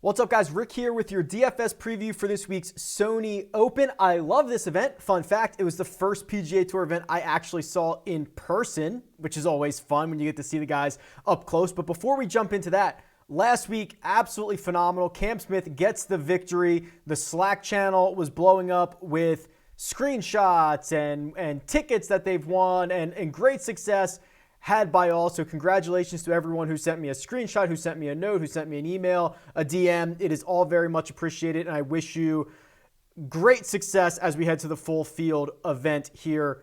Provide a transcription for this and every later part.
What's up, guys? Rick here with your DFS preview for this week's Sony Open. I love this event. Fun fact, it was the first PGA Tour event I actually saw in person, which is always fun when you get to see the guys up close. But before we jump into that, last week, absolutely phenomenal. Cam Smith gets the victory. The Slack channel was blowing up with screenshots and tickets that they've won and great success had by all. So congratulations to everyone who sent me a screenshot, who sent me a note, who sent me an email, a DM. It is all very much appreciated, and I wish you great success as we head to the full field event here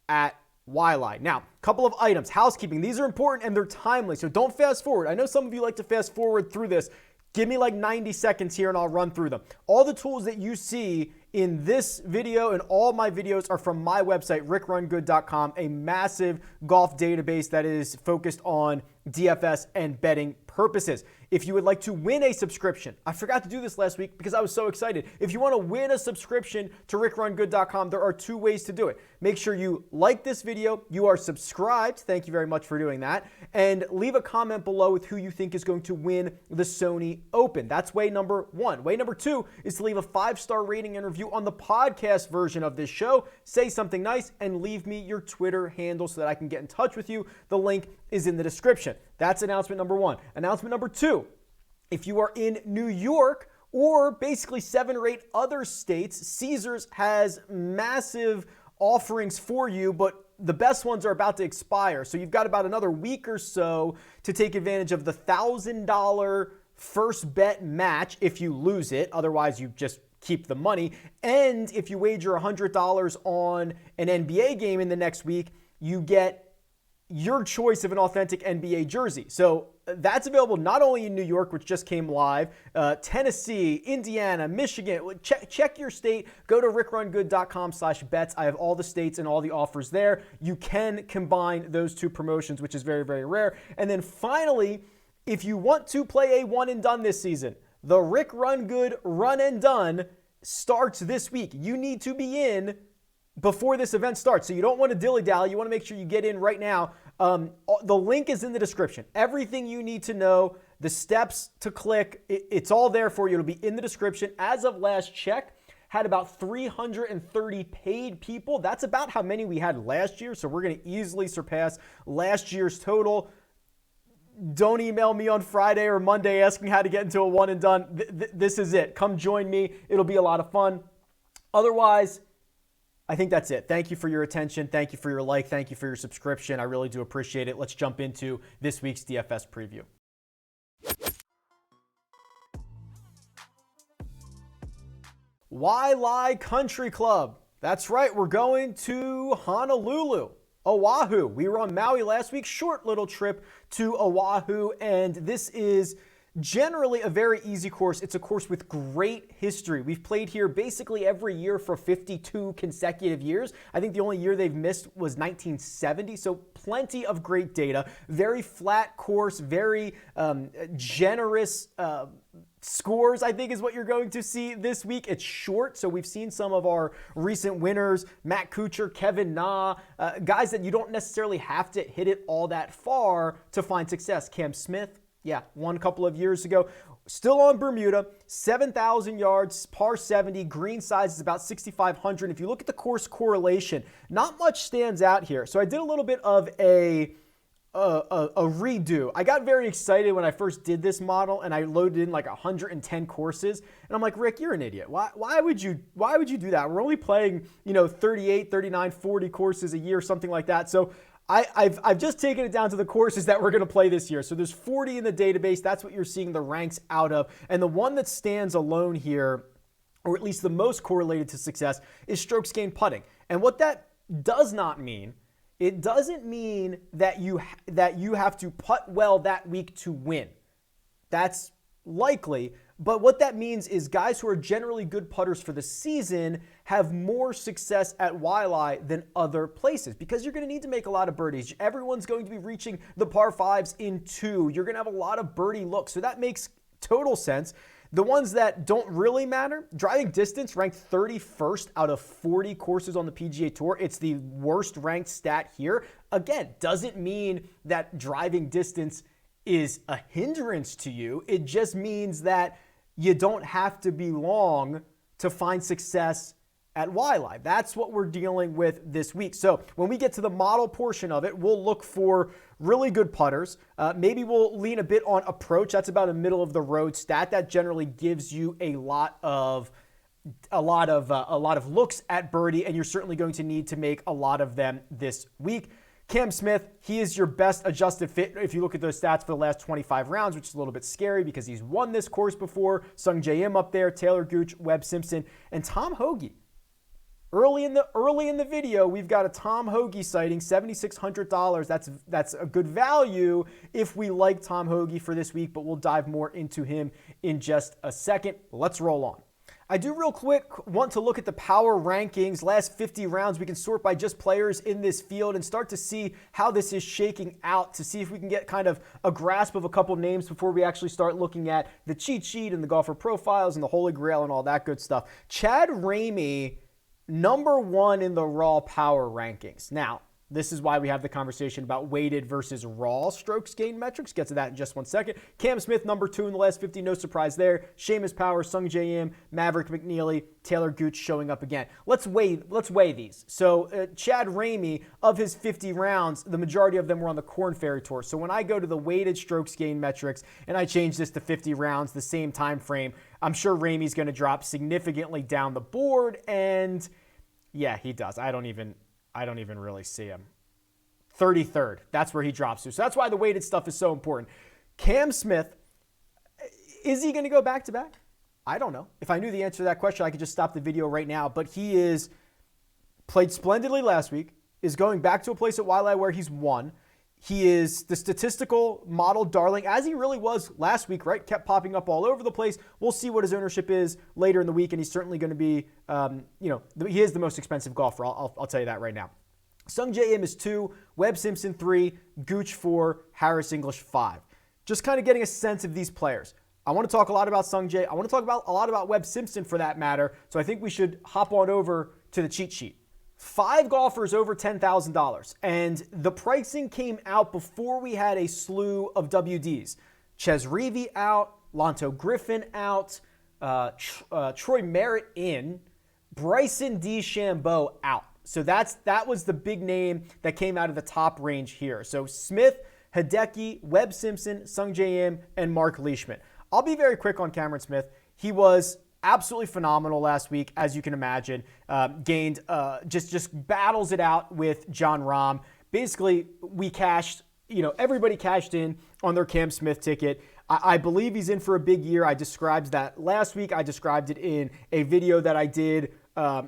at Waialae. Now, a couple of items, housekeeping. These are important and they're timely, so don't fast forward. I know some of you like to fast forward through this. Give me like 90 seconds here and I'll run through them. All the tools that you see in this video and all my videos are from my website, RickRunGood.com, a massive golf database that is focused on DFS and betting purposes. If you would like to win a subscription, I forgot to do this last week because I was so excited. If you want to win a subscription to RickRunGood.com, there are two ways to do it. Make sure you like this video, you are subscribed, thank you very much for doing that, and leave a comment below with who you think is going to win the Sony Open. That's way number one. Way number two is to leave a 5-star rating and review on the podcast version of this show. Say something nice and leave me your Twitter handle so that I can get in touch with you. The link is in the description. That's announcement number one. Announcement number two, if you are in New York or basically 7 or 8 other states, Caesars has massive offerings for you, but the best ones are about to expire. So you've got about another week or so to take advantage of the $1,000 first bet match if you lose it. Otherwise, you just keep the money. And if you wager $100 on an NBA game in the next week, you get your choice of an authentic NBA jersey. So that's available not only in New York, which just came live, Tennessee, Indiana, Michigan. Check your state. Go to rickrungood.com/bets. I have all the states and all the offers there. You can combine those two promotions, which is very, very rare. And then finally, if you want to play a one and done this season, the Rick Run Good Run and Done starts this week. You need to be in before this event starts. So you don't want to dilly-dally. You want to make sure you get in right now. The link is in the description. Everything you need to know, the steps to click, it's all there for you. It'll be in the description. As of last check, had about 330 paid people. That's about how many we had last year. So we're going to easily surpass last year's total. Don't email me on Friday or Monday asking how to get into a one and done. This is it. Come join me. It'll be a lot of fun. Otherwise, I think that's it. Thank you for your attention. Thank you for your like. Thank you for your subscription. I really do appreciate it. Let's jump into this week's DFS preview. Waialae Country Club. That's right. We're going to Honolulu, Oahu. We were on Maui last week. Short little trip to Oahu, and this is generally a very easy course. It's a course with great history. We've played here basically every year for 52 consecutive years. I think the only year they've missed was 1970, so plenty of great data. Very flat course, very generous scores, I think, is what you're going to see this week. It's short, so we've seen some of our recent winners, Matt Kuchar, Kevin Na, guys that you don't necessarily have to hit it all that far to find success. Cam Smith, won a couple of years ago. Still on Bermuda, 7,000 yards, par 70, green size is about 6,500. If you look at the course correlation, not much stands out here. So I did a little bit of a redo. I got very excited when I first did this model and I loaded in like 110 courses. And I'm like, Rick, you're an idiot. Why would you do that? We're only playing, 38, 39, 40 courses a year, something like that. So I've just taken it down to the courses that we're going to play this year. So there's 40 in the database. That's what you're seeing the ranks out of. And the one that stands alone here, or at least the most correlated to success, is strokes gained putting. And what that does not mean, it doesn't mean that you have to putt well that week to win. That's likely. But what that means is guys who are generally good putters for the season have more success at Waialae than other places because you're going to need to make a lot of birdies. Everyone's going to be reaching the par 5s in 2. You're going to have a lot of birdie looks. So that makes total sense. The ones that don't really matter, driving distance ranked 31st out of 40 courses on the PGA Tour. It's the worst ranked stat here. Again, doesn't mean that driving distance is a hindrance to you. It just means that you don't have to be long to find success at Waialae. That's what we're dealing with this week. So when we get to the model portion of it, we'll look for really good putters. Maybe we'll lean a bit on approach. That's about a middle of the road stat. That generally gives you a lot of looks at birdie, and you're certainly going to need to make a lot of them this week. Cam Smith, he is your best adjusted fit if you look at those stats for the last 25 rounds, which is a little bit scary because he's won this course before. Sungjae Im up there, Taylor Gooch, Webb Simpson, and Tom Hoge. Early in the video, we've got a Tom Hoge sighting, $7,600. That's a good value if we like Tom Hoge for this week, but we'll dive more into him in just a second. Let's roll on. I do real quick want to look at the power rankings. Last 50 rounds, we can sort by just players in this field and start to see how this is shaking out, to see if we can get kind of a grasp of a couple names before we actually start looking at the cheat sheet and the golfer profiles and the Holy Grail and all that good stuff. Chad Ramey, number 1 in the raw power rankings. Now, this is why we have the conversation about weighted versus raw strokes gain metrics. Get to that in just 1 second. Cam Smith, number 2 in the last 50. No surprise there. Seamus Power, Sungjae Im, Maverick McNeely, Taylor Gooch showing up again. Let's weigh these. So Chad Ramey, of his 50 rounds, the majority of them were on the Korn Ferry Tour. So when I go to the weighted strokes gain metrics and I change this to 50 rounds, the same time frame, I'm sure Ramey's going to drop significantly down the board. And yeah, he does. I don't even really see him. 33rd. That's where he drops to. So that's why the weighted stuff is so important. Cam Smith, is he going to go back-to-back? I don't know. If I knew the answer to that question, I could just stop the video right now. But he is played splendidly last week, is going back to a place at Waialae where he's won. He is the statistical model darling, as he really was last week, right? Kept popping up all over the place. We'll see what his ownership is later in the week, and he's certainly going to be, he is the most expensive golfer. I'll tell you that right now. Sungjae Im is 2, Webb Simpson 3, Gooch 4, Harris English 5. Just kind of getting a sense of these players. I want to talk a lot about Sungjae. I want to talk a lot about Webb Simpson for that matter. So I think we should hop on over to the cheat sheet. 5 golfers over $10,000, and the pricing came out before we had a slew of WDs. Ches Reavie out, Lonto Griffin out, Troy Merritt in, Bryson DeChambeau out. So that was the big name that came out of the top range here. So Smith, Hideki, Webb Simpson, Sungjae Im, and Mark Leishman. I'll be very quick on Cameron Smith. He was absolutely phenomenal last week, as you can imagine. Gained, just battles it out with John Rahm. Basically, we cashed, everybody cashed in on their Cam Smith ticket. I believe he's in for a big year. I described that last week. I described it in a video that I did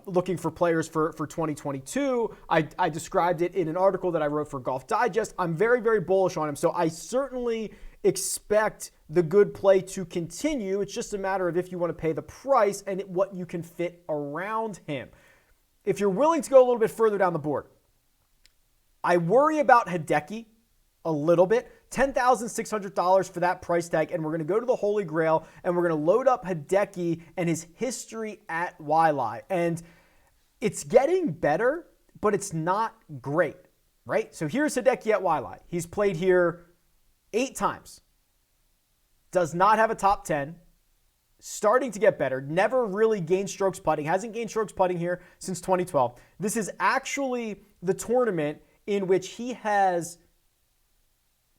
looking for players for 2022. I described it in an article that I wrote for Golf Digest. I'm very, very bullish on him. So I certainly expect the good play to continue. It's just a matter of if you want to pay the price and what you can fit around him. If you're willing to go a little bit further down the board, I worry about Hideki a little bit. $10,600 for that price tag, and we're going to go to the Holy Grail, and we're going to load up Hideki and his history at Waialae. And it's getting better, but it's not great, right? So here's Hideki at Waialae. He's played here 8 times. Does not have a top 10. Starting to get better. Never really gained strokes putting. Hasn't gained strokes putting here since 2012. This is actually the tournament in which he has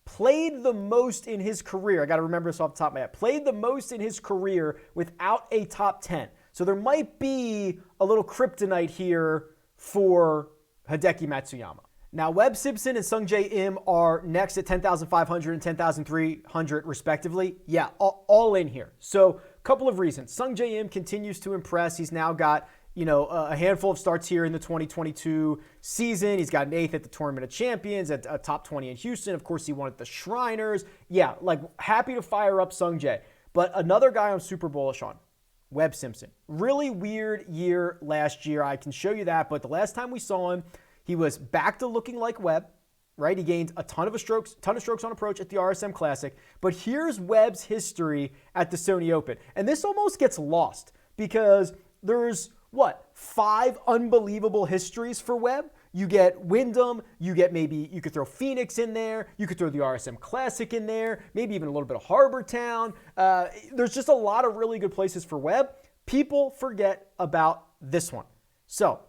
played the most in his career. I got to remember this off the top of my head. Played the most in his career without a top 10. So there might be a little kryptonite here for Hideki Matsuyama. Now, Webb Simpson and Sungjae Im are next at $10,500 and $10,300 respectively. Yeah, all in here. So a couple of reasons. Sungjae Im continues to impress. He's now got a handful of starts here in the 2022 season. He's got an 8th at the Tournament of Champions, at a top 20 in Houston. Of course, he won at the Shriners. Yeah, happy to fire up Sungjae. But another guy I'm super bullish on, Webb Simpson. Really weird year last year. I can show you that. But the last time we saw him, he was back to looking like Webb, right? He gained a ton of strokes on approach at the RSM Classic. But here's Webb's history at the Sony Open. And this almost gets lost because there's 5 unbelievable histories for Webb? You get Wyndham, you could throw Phoenix in there, you could throw the RSM Classic in there, maybe even a little bit of Harbor Town. There's just a lot of really good places for Webb. People forget about this one. So,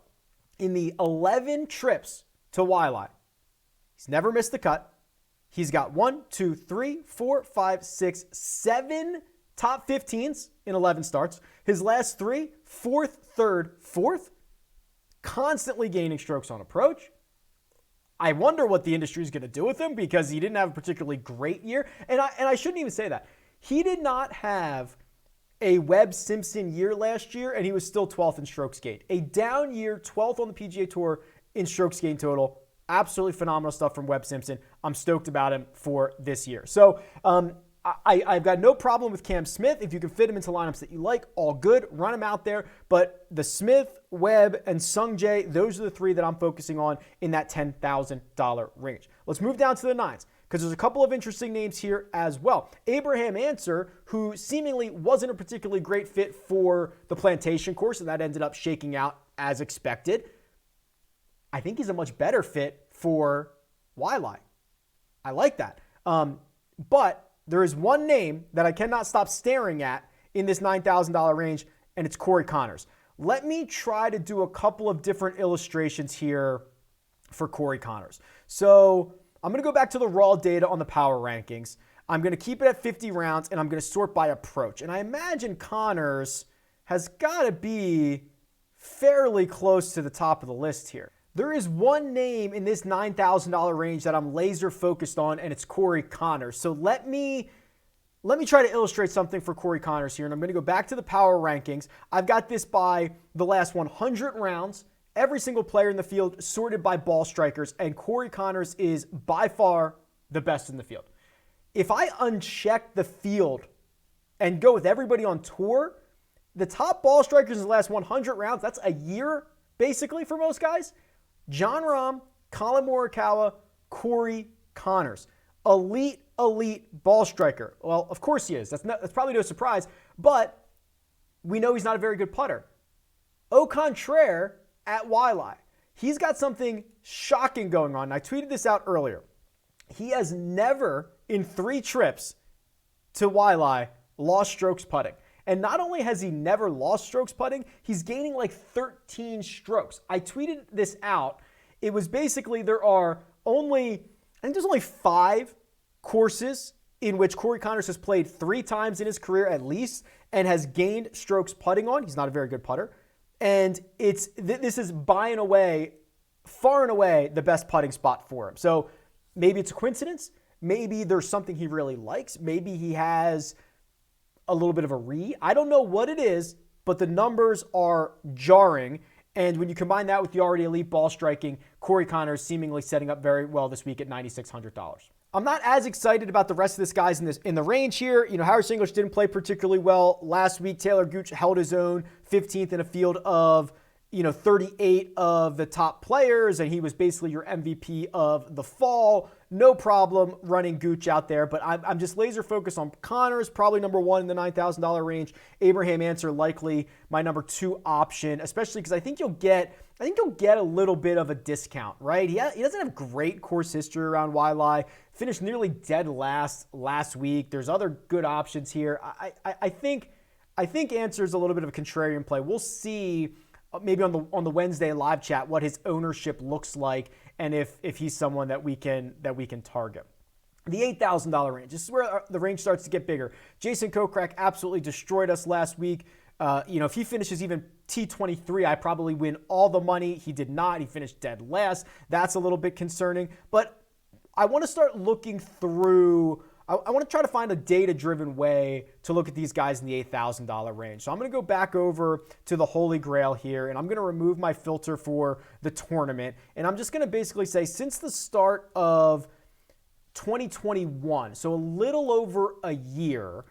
in the 11 trips to Waialae, he's never missed the cut. He's got 7 top 15s in 11 starts. His last 3, 4th, 3rd, 4th, constantly gaining strokes on approach. I wonder what the industry is going to do with him because he didn't have a particularly great year. And I shouldn't even say that. He did not have a Webb Simpson year last year, and he was still 12th in strokes gained. A down year, 12th on the PGA Tour in strokes gained total. Absolutely phenomenal stuff from Webb Simpson. I'm stoked about him for this year. So I've got no problem with Cam Smith. If you can fit him into lineups that you like, all good. Run him out there. But the Smith, Webb, and Sung Jae, those are the 3 that I'm focusing on in that $10,000 range. Let's move down to the 9s because there's a couple of interesting names here as well. Abraham Ancer, who seemingly wasn't a particularly great fit for the Plantation course, and that ended up shaking out as expected. I think he's a much better fit for Waialae. I like that. But there is one name that I cannot stop staring at in this $9,000 range, and it's Corey Conners. Let me try to do a couple of different illustrations here for Corey Conners. So I'm going to go back to the raw data on the power rankings. I'm going to keep it at 50 rounds, and I'm going to sort by approach. And I imagine Conners has got to be fairly close to the top of the list here. There is one name in this $9,000 range that I'm laser focused on, and it's Corey Conners. So let me try to illustrate something for Corey Conners here, and I'm going to go back to the power rankings. I've got this by the last 100 rounds, every single player in the field sorted by ball strikers, and Corey Conners is by far the best in the field. If I uncheck the field and go with everybody on tour, the top ball strikers in the last 100 rounds, that's a year basically for most guys. Jon Rahm, Colin Morikawa, Corey Conners. Elite ball striker. Well, of course he is. That's probably no surprise, but we know he's not a very good putter. Au contraire, at Waialae, he's got something shocking going on. I tweeted this out earlier. He has never, in 3 trips to Waialae, lost strokes putting. And not only has he never lost strokes putting, he's gaining like 13 strokes. I tweeted this out. It was basically there's only 5 courses in which Corey Conners has played 3 times in his career at least and has gained strokes putting on. He's not a very good putter. And this is far and away, the best putting spot for him. So maybe it's a coincidence. Maybe there's something he really likes. Maybe he has a little bit of a read. I don't know what it is, but the numbers are jarring. And when you combine that with the already elite ball striking, Corey Conners seemingly setting up very well this week at $9,600. I'm not as excited about the rest of this guys in the range here. Harris English didn't play particularly well last week. Taylor Gooch held his own, 15th in a field of 38 of the top players, and he was basically your MVP of the fall. No problem running Gooch out there, but I'm just laser focused on Conners, probably number 1 in the $9,000 range. Abraham Ancer likely my number 2 option, especially because I think you'll get a little bit of a discount, right? He doesn't have great course history around Waialae. Finished nearly dead last week. There's other good options here. I think Ancer's a little bit of a contrarian play. We'll see. Maybe on the Wednesday live chat, what his ownership looks like, and if he's someone that we can target. The $8,000 range. This is where the range starts to get bigger. Jason Kokrak absolutely destroyed us last week. If he finishes even T23, I probably win all the money. He did not. He finished dead last. That's a little bit concerning. But I want to start looking through. I want to try to find a data-driven way to look at these guys in the $8,000 range. So I'm going to go back over to the Holy Grail here, and I'm going to remove my filter for the tournament. And I'm just going to basically say since the start of 2021, so a little over a year,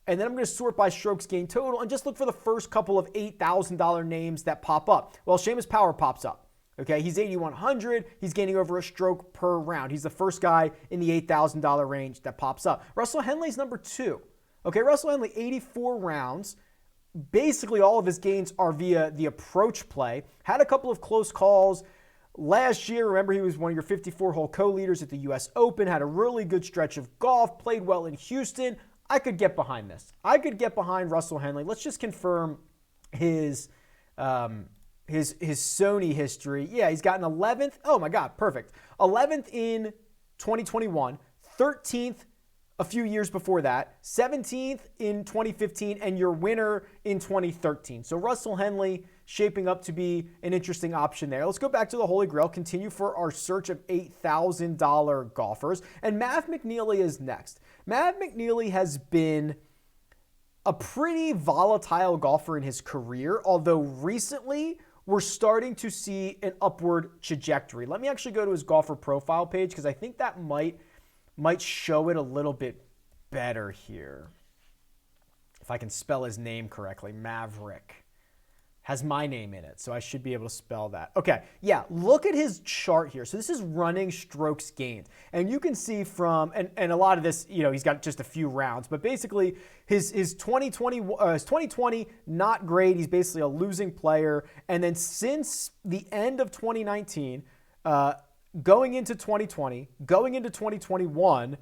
and then I'm going to sort by strokes gained total and just look for the first couple of $8,000 names that pop up. Well, Seamus Power pops up. Okay, he's 8,100. He's gaining over a stroke per round. He's the first guy in the $8,000 range that pops up. Russell Henley's number 2. Okay, Russell Henley, 84 rounds. Basically, all of his gains are via the approach play. Had a couple of close calls Last year, remember, he was one of your 54-hole co-leaders at the U.S. Open, had a really good stretch of golf, played well in Houston. I could get behind this. I could get behind Russell Henley. Let's just confirm his Sony history. Yeah, he's gotten 11th. Oh my God, perfect. 11th in 2021, 13th a few years before that, 17th in 2015, and your winner in 2013. So Russell Henley shaping up to be an interesting option there. Let's go back to the Holy Grail, continue for our search of $8,000 golfers, and Mav McNealy is next. Mav McNealy has been a pretty volatile golfer in his career, although recently we're starting to see an upward trajectory. Let me actually go to his golfer profile page because I think that might show it a little bit better here. If I can spell his name correctly, Maverick. Has my name in it, so I should be able to spell that. Okay, yeah, look at his chart here. So this is running strokes gained. And you can see from, and a lot of this, he's got just a few rounds, but basically his 2020, not great. He's basically a losing player. And then since the end of 2019, going into 2020, going into 2021,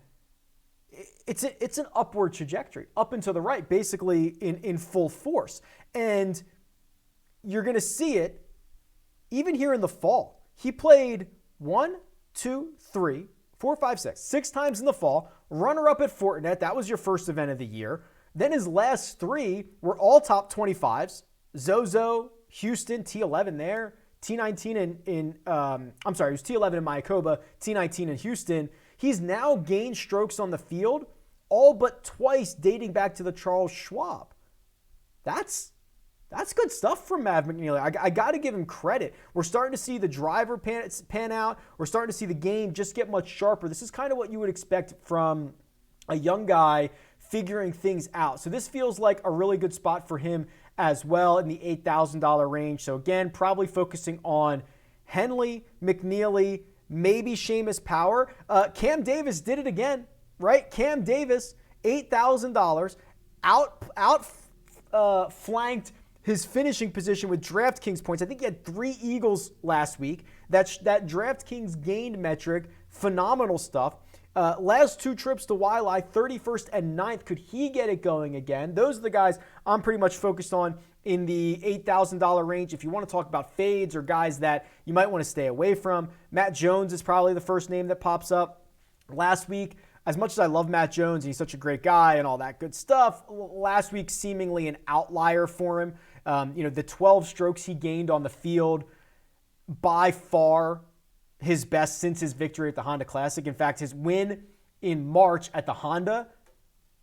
it's an upward trajectory, up and to the right, basically in full force. And you're going to see it even here in the fall. He played 6 times in the fall, runner-up at Fortinet. That was your first event of the year. Then his last 3 were all top 25s. Zozo, Houston, T11 there, T19 it was T11 in Mayakoba, T19 in Houston. He's now gained strokes on the field, all but twice dating back to the Charles Schwab. That's good stuff from Mav McNealy. I got to give him credit. We're starting to see the driver pan out. We're starting to see the game just get much sharper. This is kind of what you would expect from a young guy figuring things out. So this feels like a really good spot for him as well in the $8,000 range. So again, probably focusing on Henley, McNealy, maybe Seamus Power. Cam Davis did it again, right? Cam Davis, $8,000, flanked his finishing position with DraftKings points. I think he had 3 eagles last week. That DraftKings gained metric, phenomenal stuff. Last 2 trips to Waialae, 31st and 9th. Could he get it going again? Those are the guys I'm pretty much focused on in the $8,000 range. If you want to talk about fades or guys that you might want to stay away from, Matt Jones is probably the first name that pops up. Last week, as much as I love Matt Jones, and he's such a great guy and all that good stuff, last week seemingly an outlier for him. The 12 strokes he gained on the field, by far his best since his victory at the Honda Classic. In fact, his win in March at the Honda,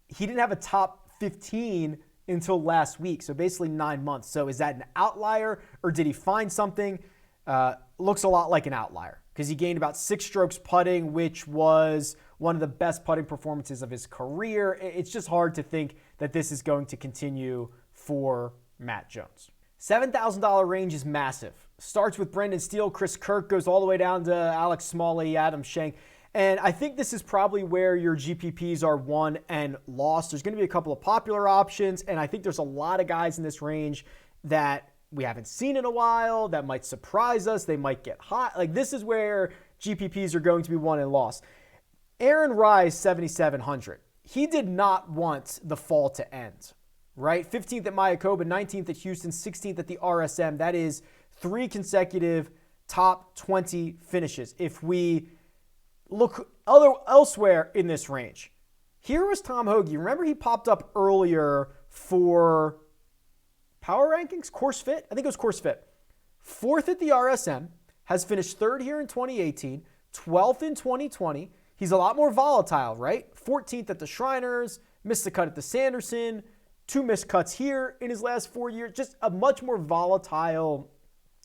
he didn't have a top 15 until last week, so basically 9 months. So is that an outlier, or did he find something? Looks a lot like an outlier because he gained about 6 strokes putting, which was one of the best putting performances of his career. It's just hard to think that this is going to continue for Matt Jones. $7,000 range is massive. Starts with Brendan Steele, Chris Kirk, goes all the way down to Alex Smalley, Adam Schenk. And I think this is probably where your GPPs are won and lost. There's going to be a couple of popular options, and I think there's a lot of guys in this range that we haven't seen in a while that might surprise us. They might get hot. Like, this is where GPPs are going to be won and lost. Aaron Rise, 7,700. He did not want the fall to end, right? 15th at Mayakoba, 19th at Houston, 16th at the RSM. That is 3 consecutive top 20 finishes. If we look elsewhere in this range, here was Tom Hoge. Remember he popped up earlier for Power Rankings? Course Fit? I think it was Course Fit. 4th at the RSM, has finished 3rd here in 2018, 12th in 2020. He's a lot more volatile, right? 14th at the Shriners, missed the cut at the Sanderson, 2 missed cuts here in his last 4 years. Just a much more volatile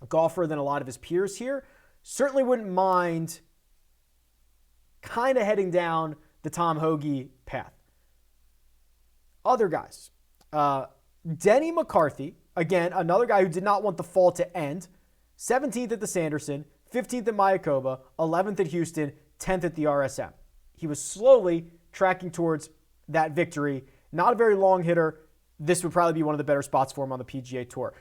golfer than a lot of his peers here. Certainly wouldn't mind kind of heading down the Tom Hoge path. Other guys. Denny McCarthy, again, another guy who did not want the fall to end. 17th at the Sanderson, 15th at Mayakoba, 11th at Houston, 10th at the RSM. He was slowly tracking towards that victory. Not a very long hitter. This would probably be one of the better spots for him on the PGA Tour.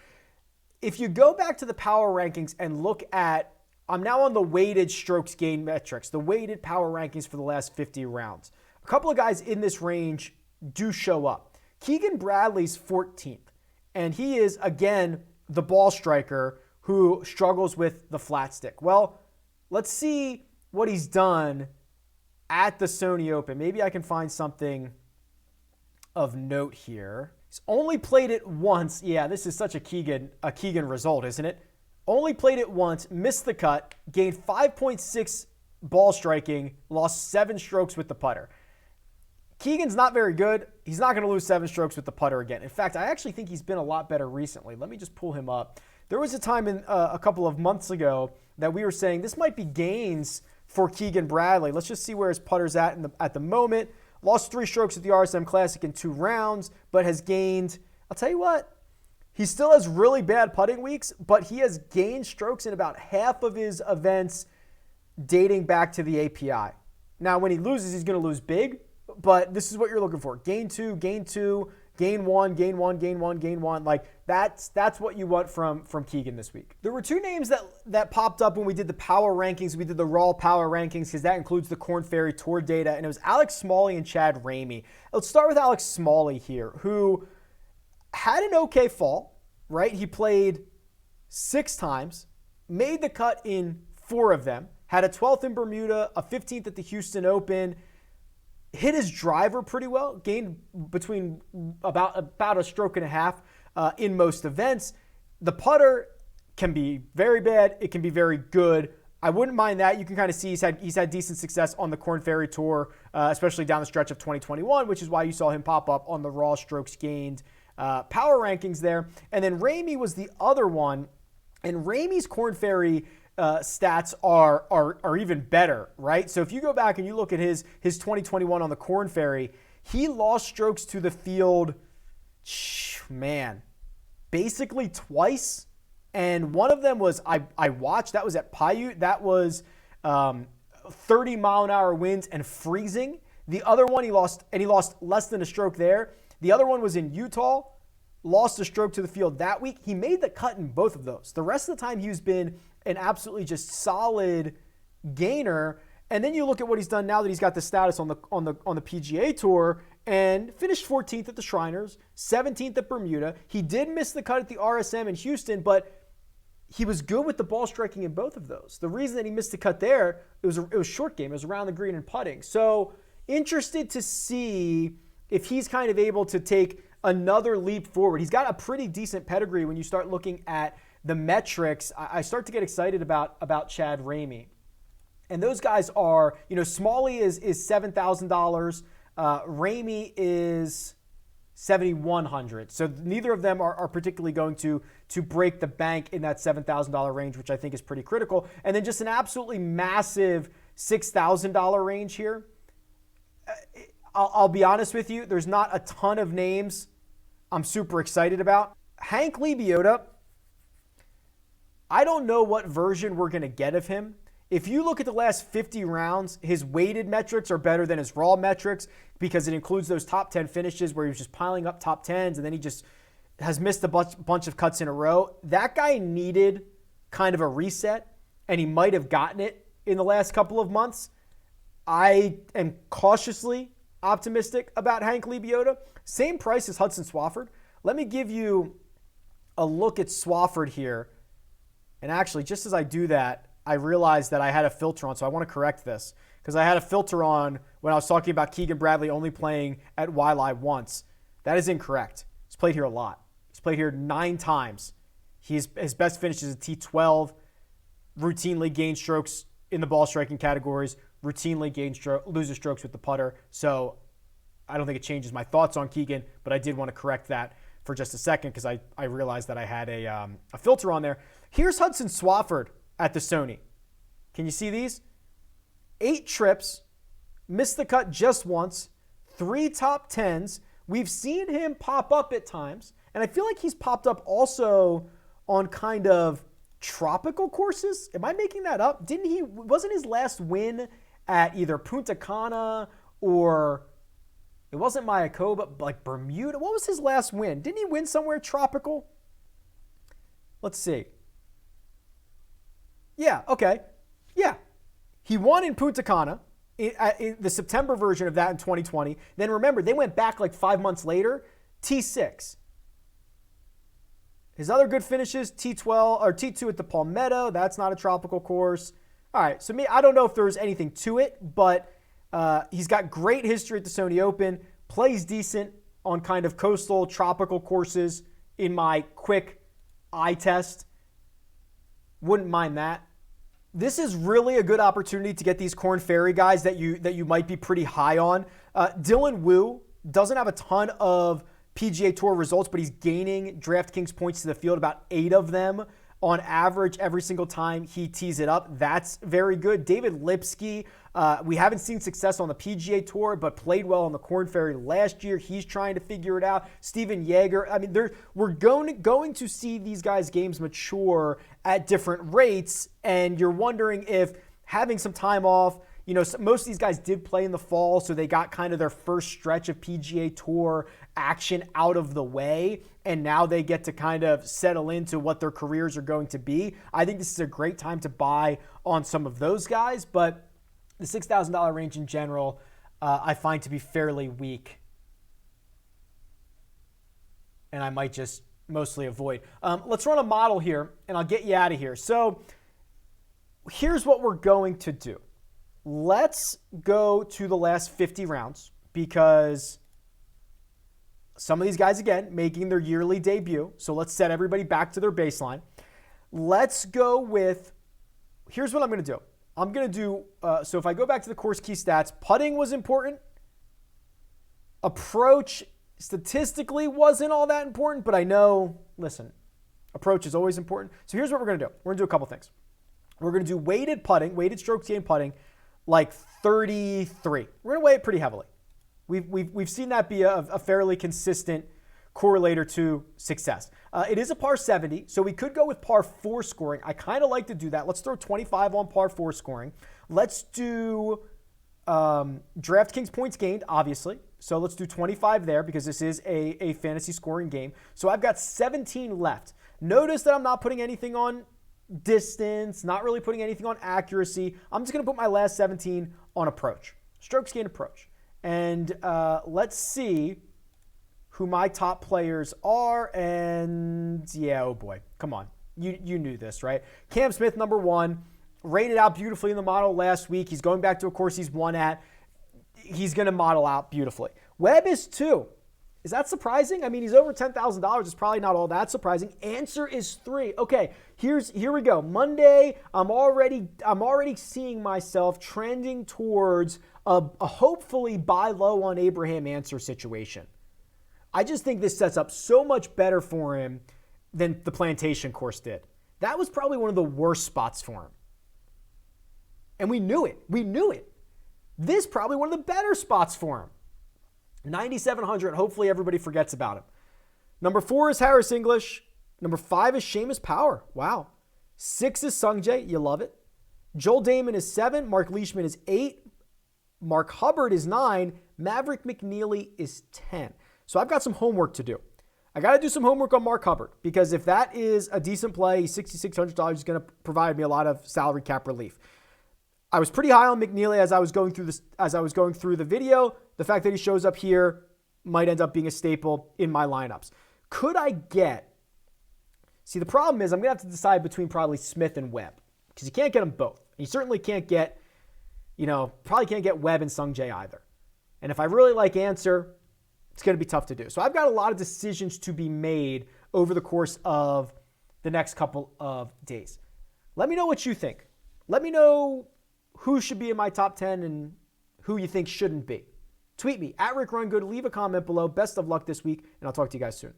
If you go back to the power rankings and look at I'm now on the weighted strokes gain metrics, the weighted power rankings for the last 50 rounds. A couple of guys in this range do show up. Keegan Bradley's 14th, and he is, again, the ball striker who struggles with the flat stick. Well, let's see what he's done at the Sony Open. Maybe I can find something of note here. He's only played it once. Yeah, this is such a Keegan result, isn't it? Only played it once, missed the cut, gained 5.6 ball striking, lost 7 strokes with the putter. Keegan's not very good. He's not going to lose 7 strokes with the putter again. In fact, I actually think he's been a lot better recently. Let me just pull him up. There was a time in a couple of months ago that we were saying this might be gains for Keegan Bradley. Let's just see where his putter's at the moment. Lost 3 strokes at the RSM Classic in 2 rounds, but has gained, I'll tell you what, he still has really bad putting weeks, but he has gained strokes in about half of his events dating back to the API. Now, when he loses, he's going to lose big, but this is what you're looking for. Gain 2, gain 2, gain 1, gain 1, gain 1, gain 1. Like, that's what you want from Keegan this week. There were 2 names that popped up when we did the power rankings. We did the raw power rankings because that includes the Korn Ferry Tour data, and it was Alex Smalley and Chad Ramey. Let's start with Alex Smalley here, who had an okay fall, right? He played 6 times, made the cut in 4 of them, had a 12th in Bermuda, a 15th at the Houston Open, hit his driver pretty well, gained between about a stroke and a half in most events. The putter can be very bad. It can be very good. I wouldn't mind that. You can kind of see he's had decent success on the Korn Ferry Tour, especially down the stretch of 2021, which is why you saw him pop up on the raw strokes gained power rankings there. And then Ramey was the other one, and Ramey's Korn Ferry stats are even better, right? So if you go back and you look at his 2021 on the Korn Ferry, he lost strokes to the field, man, basically twice. And one of them was, I watched, that was at Paiute. That was 30 mile an hour winds and freezing. The other one he lost less than a stroke there. The other one was in Utah, lost a stroke to the field that week. He made the cut in both of those. The rest of the time he's been an absolutely just solid gainer. And then you look at what he's done now that he's got the status on the PGA Tour, and finished 14th at the Shriners, 17th at Bermuda. He did miss the cut at the RSM in Houston, but he was good with the ball striking in both of those. The reason that he missed the cut there, it was short game. It was around the green and putting. So interested to see if he's kind of able to take another leap forward. He's got a pretty decent pedigree when you start looking at the metrics. I start to get excited about Chad Ramey. And those guys are, Smalley is $7,000. Ramey is $7,100. So neither of them are particularly going to break the bank in that $7,000 range, which I think is pretty critical. And then just an absolutely massive $6,000 range here. I'll be honest with you, there's not a ton of names I'm super excited about. Hank Lebioda, I don't know what version we're going to get of him. If you look at the last 50 rounds, his weighted metrics are better than his raw metrics because it includes those top 10 finishes where he was just piling up top 10s and then he just has missed a bunch of cuts in a row. That guy needed kind of a reset, and he might have gotten it in the last couple of months. I am cautiously optimistic about Hank Lebioda. Same price as Hudson Swafford. Let me give you a look at Swafford here. And actually, just as I do that, I realized that I had a filter on, so I want to correct this. Because I had a filter on when I was talking about Keegan Bradley only playing at Waialae once. That is incorrect. He's played here a lot. He's played here 9 times. His best finish is a T12, routinely gained strokes in the ball striking categories, routinely loses strokes with the putter. So I don't think it changes my thoughts on Keegan, but I did want to correct that for just a second because I realized that I had a filter on there. Here's Hudson Swafford at the Sony. Can you see these? 8 trips, missed the cut just once, 3 top 10s. We've seen him pop up at times, and I feel like he's popped up also on kind of tropical courses. Am I making that up? Wasn't his last win at either Punta Cana or it wasn't Mayakoba, but like Bermuda? What was his last win? Didn't he win somewhere tropical? Let's see. Yeah, okay. Yeah. He won in Punta Cana, in the September version of that in 2020. Then remember, they went back like 5 months later, T6. His other good finishes, T12 or T2 at the Palmetto. That's not a tropical course. All right, so I don't know if there's anything to it, but he's got great history at the Sony Open, plays decent on kind of coastal tropical courses in my quick eye test. Wouldn't mind that. This is really a good opportunity to get these Korn Ferry guys that you might be pretty high on. Dylan Wu doesn't have a ton of PGA Tour results, but he's gaining DraftKings points to the field, about 8 of them on average every single time he tees it up. That's very good. David Lipsky, we haven't seen success on the PGA Tour, but played well on the Korn Ferry last year. He's trying to figure it out. Steven Yeager. I mean, we're going to see these guys' games mature at different rates, and you're wondering if having some time off, most of these guys did play in the fall, so they got kind of their first stretch of PGA Tour action out of the way, and now they get to kind of settle into what their careers are going to be. I think this is a great time to buy on some of those guys, but the $6,000 range in general, I find to be fairly weak, and I might just mostly avoid. Let's run a model here, and I'll get you out of here. So here's what we're going to do. Let's go to the last 50 rounds, because some of these guys, again, making their yearly debut. So let's set everybody back to their baseline. Let's go with, here's what I'm going to do. I'm going to do, so if I go back to the course key stats, putting was important. Approach statistically wasn't all that important, but I know, listen, approach is always important. So here's what we're going to do. We're going to do a couple things. We're going to do weighted putting, weighted strokes gained putting, like 33. We're going to weigh it pretty heavily. We've seen that be a fairly consistent correlator to success. It is a par 70, so we could go with par 4 scoring. I kind of like to do that. Let's throw 25 on par 4 scoring. Let's do DraftKings points gained, obviously. So let's do 25 there, because this is a fantasy scoring game. So I've got 17 left. Notice that I'm not putting anything on distance, not really putting anything on accuracy. I'm just going to put my last 17 on approach. Strokes gained approach. And let's see who my top players are. And yeah, oh boy, come on. You knew this, right? Cam Smith, number 1, rated out beautifully in the model last week. He's going back to a course he's won at. He's going to model out beautifully. Webb is 2. Is that surprising? I mean, he's over $10,000. It's probably not all that surprising. Answer is 3. Okay, here we go. Monday, I'm already seeing myself trending towards a hopefully buy low on Abraham Answer situation. I just think this sets up so much better for him than the Plantation course did. That was probably one of the worst spots for him. And we knew it. This probably one of the better spots for him. 9,700. Hopefully everybody forgets about him. Number 4 is Harris English. Number 5 is Seamus Power. Wow. 6 is Sungjae. You love it. Joel Damon is 7. Mark Leishman is 8. Mark Hubbard is 9. Maverick McNeely is 10. So I've got some homework to do. I got to do some homework on Mark Hubbard, because if that is a decent play, $6,600 is going to provide me a lot of salary cap relief. I was pretty high on McNeely as I was going through the video. The fact that he shows up here might end up being a staple in my lineups. Could I get? See, the problem is I'm going to have to decide between probably Smith and Webb, because you can't get them both. You certainly can't get, probably can't get Webb and Sungjae either. And if I really like Answer, it's going to be tough to do. So I've got a lot of decisions to be made over the course of the next couple of days. Let me know what you think. Let me know who should be in my top 10 and who you think shouldn't be. Tweet me at RickRunGood. Leave a comment below. Best of luck this week, and I'll talk to you guys soon.